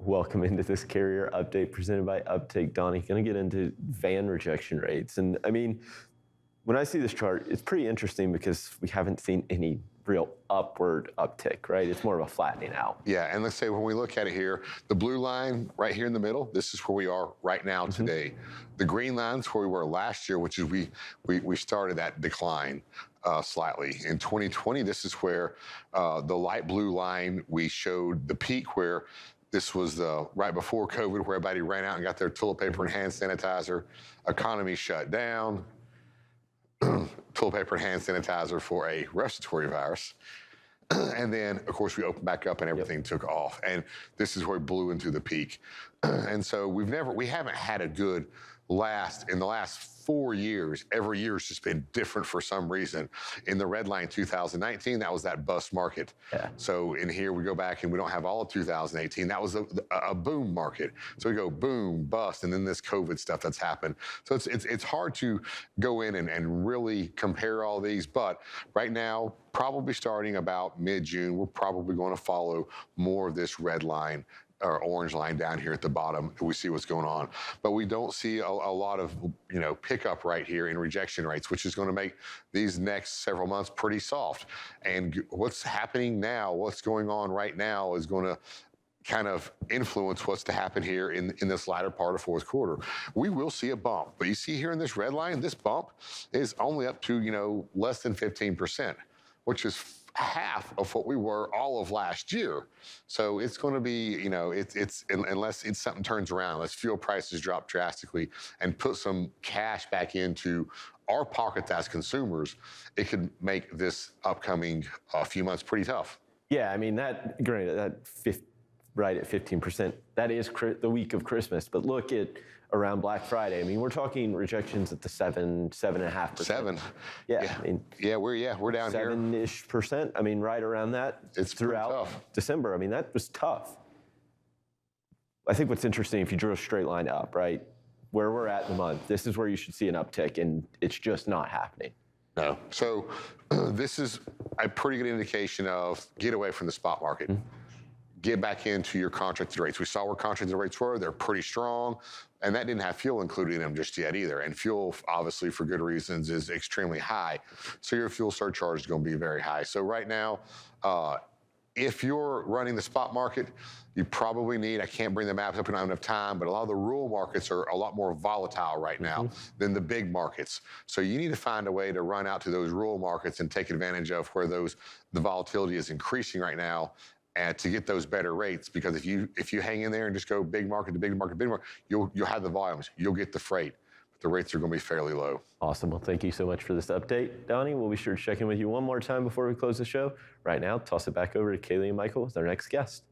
Welcome into this carrier update presented by Uptake. Donny, going to get into van rejection rates. And I mean, when I see this chart, it's pretty interesting because we haven't seen any real upward uptick, right? It's more of a flattening out. Yeah, and let's say when we look at it here, the blue line right here in the middle, this is where we are right now today. The green line's where we were last year, which is we started that decline slightly. In 2020, this is where the light blue line, we showed the peak where this was right before COVID, where everybody ran out and got their toilet paper and hand sanitizer. Economy shut down. Toilet paper and hand sanitizer for a respiratory virus. And then, of course, we opened back up and everything took off. And this is where we blew into the peak. And so we haven't had a good in the last 4 years. Every year has just been different for some reason. In the red line 2019, that was that bust market. Yeah. So in here we go back and we don't have all of 2018. That was a boom market. So we go boom, bust, and then this COVID stuff that's happened. So it's hard to go in and really compare all these. But right now, probably starting about mid-June, we're probably going to follow more of this red line or orange line down here at the bottom. We see what's going on, but we don't see a lot of pickup right here in rejection rates, which is going to make these next several months pretty soft. And what's happening now, what's going on right now, is going to kind of influence what's to happen here in this latter part of fourth quarter. We will see a bump, but you see here in this red line, this bump is only up to less than 15%, which is half of what we were all of last year. So it's going to be, it's unless something turns around, unless fuel prices drop drastically and put some cash back into our pockets as consumers, it could make this upcoming few months pretty tough. Yeah, I mean, right at 15%, that is the week of Christmas. But look at around Black Friday. I mean, we're talking rejections at the 7.5%. 7. Yeah. I mean, we're down 7-ish%. I mean, right around that. It's throughout December. I mean, that was tough. I think what's interesting, if you drew a straight line up, right, where we're at in the month, this is where you should see an uptick, and it's just not happening. No. So this is a pretty good indication of get away from the spot market. Get back into your contracted rates. We saw where contracted rates were. They're pretty strong. And that didn't have fuel included in them just yet either. And fuel, obviously, for good reasons, is extremely high. So your fuel surcharge is going to be very high. So right now, if you're running the spot market, you probably need, I can't bring the maps up, and I don't have time, but a lot of the rural markets are a lot more volatile right now than the big markets. So you need to find a way to run out to those rural markets and take advantage of where the volatility is increasing right now, and to get those better rates. Because if you hang in there and just go big market to big market, big market, you'll have the volumes, you'll get the freight, but the rates are going to be fairly low. Awesome. Well, thank you so much for this update, Donny. We'll be sure to check in with you one more time before we close the show. Right now, toss it back over to Kaylee and Michael with our next guest.